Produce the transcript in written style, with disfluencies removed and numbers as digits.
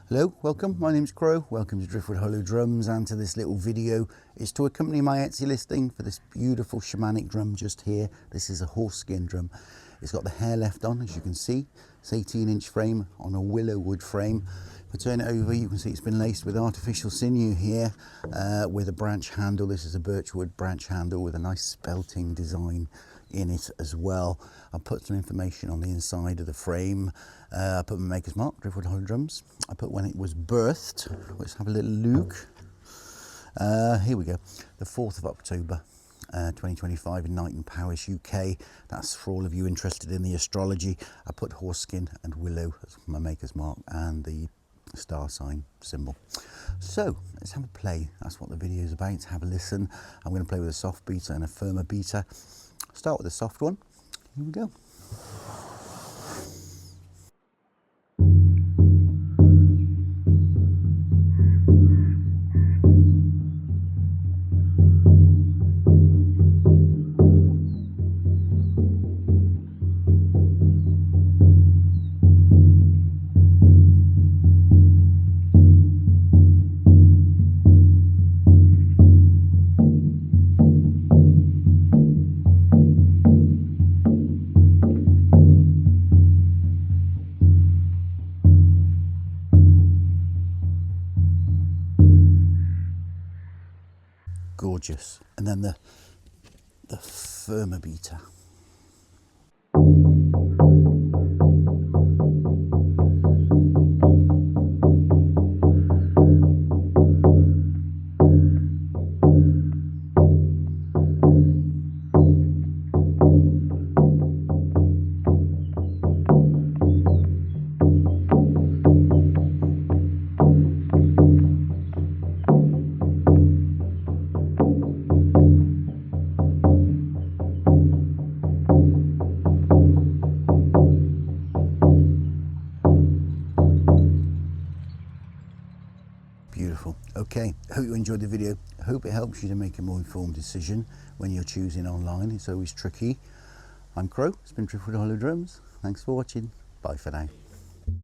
Hello, welcome, my name's Crow, welcome to Driftwood Hollow Drums, and to this little video is to accompany my Etsy listing for this beautiful shamanic drum just here. This is a horse skin drum. It's got the hair left on, as you can see. It's 18-inch frame on a willow wood frame. If I turn it over, you can see it's been laced with artificial sinew here with a branch handle. This is a birchwood branch handle with a nice spelting design in it as well. I put some information on the inside of the frame. I put my maker's mark, Driftwood Hollow Drums. I put when it was birthed. Let's have a little look. Here we go, the 4th of October 2025 in Knighton Powys, UK. That's for all of you interested in the astrology. I put horse skin and willow as my maker's mark and the star sign symbol. So let's have a play. That's what the video is about. Have a listen. I'm going to play with a soft beater and a firmer beater. Start with a soft one. Here we go. Gorgeous. And then the firmer beater. Beautiful. Okay, hope you enjoyed the video. Hope it helps you to make a more informed decision when you're choosing online. It's always tricky. I'm Crow, it's been Driftwood Hollow Drums. Thanks for watching. Bye for now.